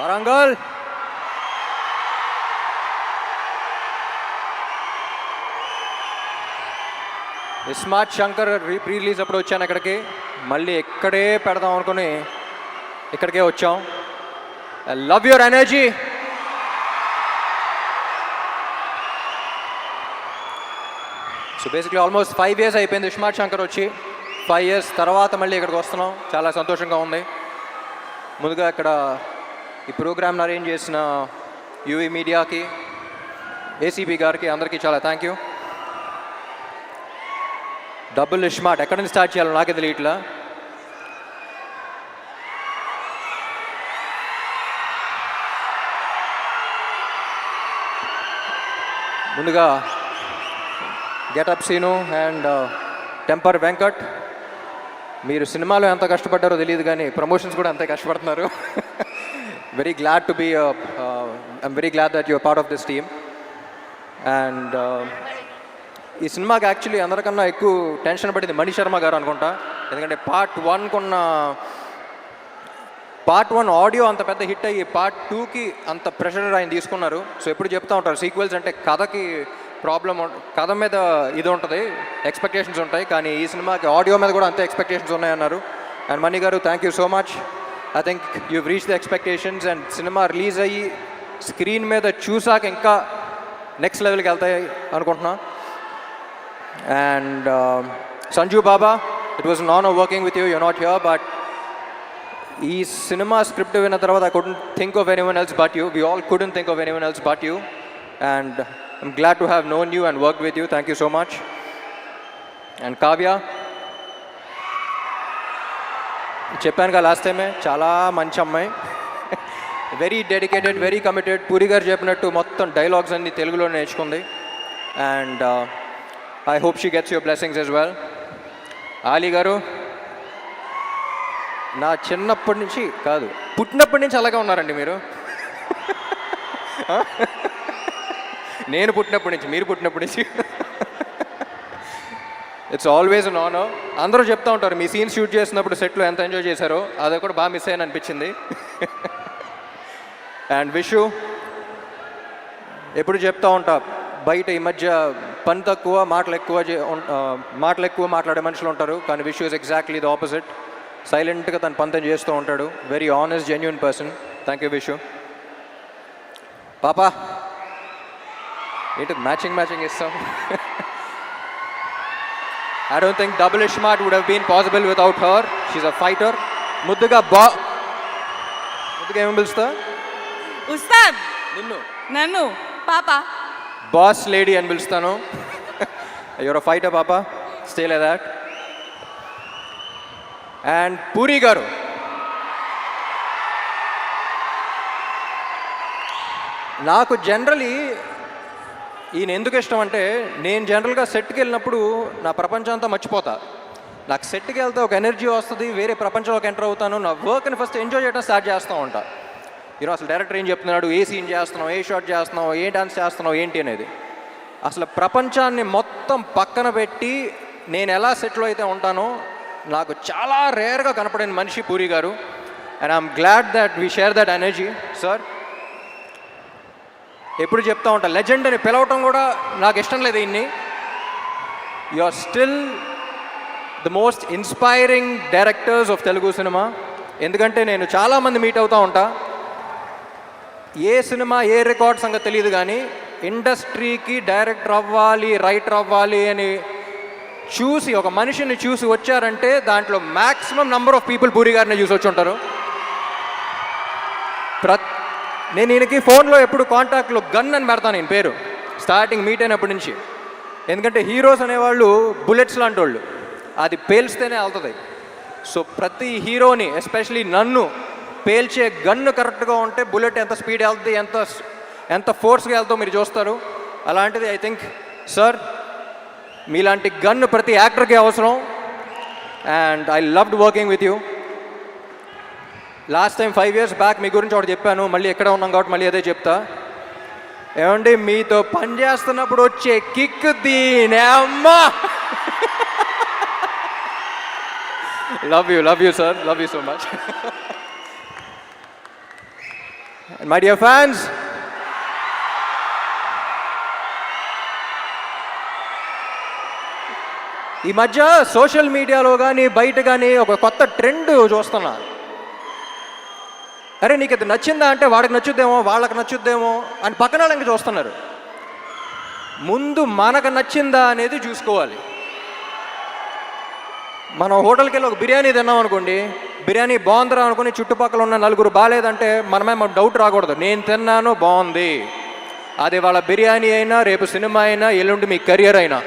Warangal smart Shankar pre release అప్పుడు వచ్చాను ఇక్కడికి, మళ్ళీ ఇక్కడే పెడదాం అనుకుని ఇక్కడికే వచ్చాం. I love your energy. So basically almost 5 years అయిపోయింది స్మార్ట్ శంకర్ వచ్చి. 5 years తర్వాత మళ్ళీ ఇక్కడికి వస్తున్నాం, చాలా సంతోషంగా ఉంది. ముందుగా ఇక్కడ ఈ ప్రోగ్రామ్ని అరేంజ్ చేసిన యూవీ మీడియాకి, ఏసీబీ గారికి, అందరికీ చాలా థ్యాంక్ యూ. డబుల్ స్మార్ట్ ఎక్కడి నుంచి స్టార్ట్ చేయాలో నాకే తెలియట్లా. ముందుగా getup Seenu and temper Venkat, మీరు సినిమాలో ఎంత కష్టపడ్డారో తెలియదు కానీ ప్రమోషన్స్ కూడా అంతే కష్టపడుతున్నారు. Very glad to be I'm very glad that your part of this team. And ఈ సినిమాకి యాక్చువల్లీ అందరికన్నా ఎక్కువ టెన్షన్ పడింది మణి శర్మ గారు అనుకుంటా. ఎందుకంటే పార్ట్ 1 ఆడియో అంత పెద్ద హిట్ అయ్యి పార్ట్ 2కి అంత ప్రెషర్ ఆయన తీసుకున్నారు. సో ఎప్పుడు చెప్తూ ఉంటారు సీక్వెల్స్ అంటే కథకి ప్రాబ్లం, కథ మీద ఇది ఉంటుంది, ఎక్స్పెక్టేషన్స్ ఉంటాయి, కానీ ఈ సినిమాకి ఆడియో మీద కూడా అంతే ఎక్స్పెక్టేషన్స్ ఉన్నాయన్నారు. అండ్ మణి గారు thank you so much. I think you reach the expectations. And cinema release అయ్యి స్క్రీన్ మీద చూసాక ఇంకా నెక్స్ట్ లెవెల్కి వెళ్తాయి అనుకుంటున్నా. And Sanju Baba, it was an honor working with you. You're not here, but ఈ సినిమా స్క్రిప్ట్ విన్న తర్వాత I couldn't think of anyone else but you. We all couldn't think of anyone else but you. And I'm glad to have known you and worked with you. Thank you so much. And Kavya, చెప్పాను కదా last టైమే, చాలా మంచి అమ్మాయి, very dedicated, very committed. Puri గారు చెప్పినట్టు మొత్తం dialogues అన్ని తెలుగులో నేర్చుకుంది. And I hope she gets your blessings as well. Ali garu, నా చిన్నప్పటి నుంచి కాదు, పుట్టినప్పటి నుంచి అలాగే ఉన్నారండి మీరు. నేను పుట్టినప్పటి నుంచి, మీరు పుట్టినప్పటి నుంచి. It's always an honour. అందరూ చెప్తూ ఉంటారు మీ సీన్స్ షూట్ చేసినప్పుడు సెట్లో ఎంత ఎంజాయ్ చేశారో, అది కూడా బాగా మిస్ అయ్యని అనిపించింది. అండ్ విషు, ఎప్పుడు చెప్తూ ఉంటా బయట ఈ మధ్య పని తక్కువ మాటలు ఎక్కువ మాట్లాడే మనుషులు ఉంటారు, కానీ Vishu is exactly the opposite. సైలెంట్గా తన పని తను చేస్తూ ఉంటాడు. Very honest, genuine person. Thank you Vishu. పాపా ఏంటి మ్యాచింగ్ ఇస్తాం. I don't think double smart would have been possible without her. She's a fighter. ముద్దుగా ఏమని పిలుస్తా? ఉస్తాద్. నన్ను పాపా బాస్ లేడీ అని పిలుస్తాను. యువర్ అ ఫైటర్ పాపా, stay like that. And puri గారు, నాకు జనరలీ ఈయన ఎందుకు ఇష్టం అంటే, నేను జనరల్గా సెట్కి వెళ్ళినప్పుడు నా ప్రపంచం అంతా మర్చిపోతా. నాకు సెట్కి వెళ్తే ఒక ఎనర్జీ వస్తుంది, వేరే ప్రపంచంలోకి ఎంటర్ అవుతాను. నా వర్క్ని ఫస్ట్ ఎంజాయ్ చేయడం స్టార్ట్ చేస్తూ ఉంటా. ఈరోజు అసలు డైరెక్టర్ ఏం చెప్తున్నాడు, ఏ సీన్ చేస్తున్నావు, ఏ షాట్ చేస్తున్నావు, ఏ డాన్స్ చేస్తున్నావు ఏంటి అనేది, అసలు ప్రపంచాన్ని మొత్తం పక్కన పెట్టి నేను ఎలా సెట్లో అయితే ఉంటానో నాకు చాలా రేర్గా కనపడిన మనిషి పూరి గారు. And I'm glad that we share that energy. Sir ఎప్పుడు చెప్తా ఉంటా, లెజెండ్ అని పిలవటం కూడా నాకు ఇష్టం లేదు. ఇన్ని you are still the most inspiring directors of Telugu cinema. ఎందుకంటే నేను చాలామంది మీట్ అవుతూ ఉంటా, ఏ సినిమా ఏ రికార్డ్ సంగతి తెలియదు, కానీ ఇండస్ట్రీకి డైరెక్టర్ అవ్వాలి, రైటర్ అవ్వాలి అని చూసి ఒక మనిషిని చూసి వచ్చారంటే దాంట్లో maximum number of people puri గారిని చూసి వచ్చి ఉంటారు. నేను ఈయనకి ఫోన్లో ఎప్పుడు కాంటాక్ట్లో గన్ అని పెడతాను నేను పేరు, స్టార్టింగ్ మీట్ అయినప్పటి నుంచి. ఎందుకంటే హీరోస్ అనేవాళ్ళు బుల్లెట్స్ లాంటి వాళ్ళు, అది పేల్స్తేనే వెళ్తుంది. సో ప్రతి హీరోని, ఎస్పెషలీ నన్ను పేల్చే గన్ను కరెక్ట్గా ఉంటే బుల్లెట్ ఎంత స్పీడ్ వెళ్తుంది, ఎంత ఫోర్స్గా వెళ్తావు మీరు చూస్తారు. అలాంటిది ఐ థింక్ సార్ మీలాంటి గన్ను ప్రతి యాక్టర్కి అవసరం. And I loved working with you. Last time 5 years back మీ గురించి ఒకటి చెప్పాను, మళ్ళీ ఎక్కడ ఉన్నాం కాబట్టి మళ్ళీ అదే చెప్తా. ఏమండి మీతో పని చేస్తున్నప్పుడు వచ్చే కిక్ దీనే అమ్మా. Love you sir, love you so much. My dear fans, ఈ మధ్య సోషల్ మీడియాలో కానీ బయట కానీ ఒక కొత్త ట్రెండ్ చూస్తున్నా. అరే నీకు ఇది నచ్చిందా అంటే వాడికి నచ్చుద్దేమో, వాళ్ళకి నచ్చుద్దేమో అని పక్కన వాళ్ళకి చూస్తున్నారు. ముందు మనకు నచ్చిందా అనేది చూసుకోవాలి. మనం హోటల్కి వెళ్ళి ఒక బిర్యానీ తిన్నాం అనుకోండి, బిర్యానీ బాగుందిరా అనుకుని చుట్టుపక్కల ఉన్న నలుగురు బాగాలేదంటే మనమే మాకు డౌట్ రాకూడదు. నేను తిన్నాను బాగుంది. అది వాళ్ళ బిర్యానీ అయినా, రేపు సినిమా అయినా, ఎల్లుండి మీ కెరియర్ అయినా,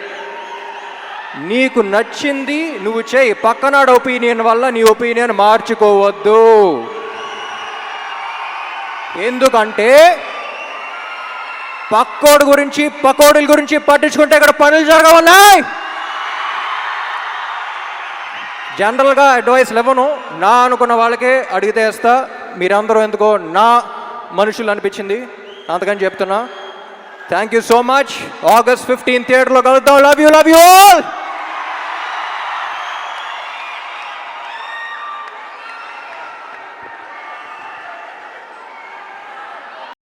నీకు నచ్చింది నువ్వు చేయి. పక్కనాడు ఒపీనియన్ వల్ల నీ ఒపీనియన్ మార్చుకోవద్దు. ఎందుకంటే పక్కోడి గురించి పకోడీల గురించి పట్టించుకుంటే ఇక్కడ పనులు జరగవున్నాయి. జనరల్గా అడ్వైస్లు ఇవ్వను, నా అనుకున్న వాళ్ళకే అడిగితే వేస్తా. మీరందరూ ఎందుకో నా మనుషులు అనిపించింది, అంతకని చెప్తున్నా. Thank you so much. August 15 థియేటర్లో కలుద్దాం. Love you all.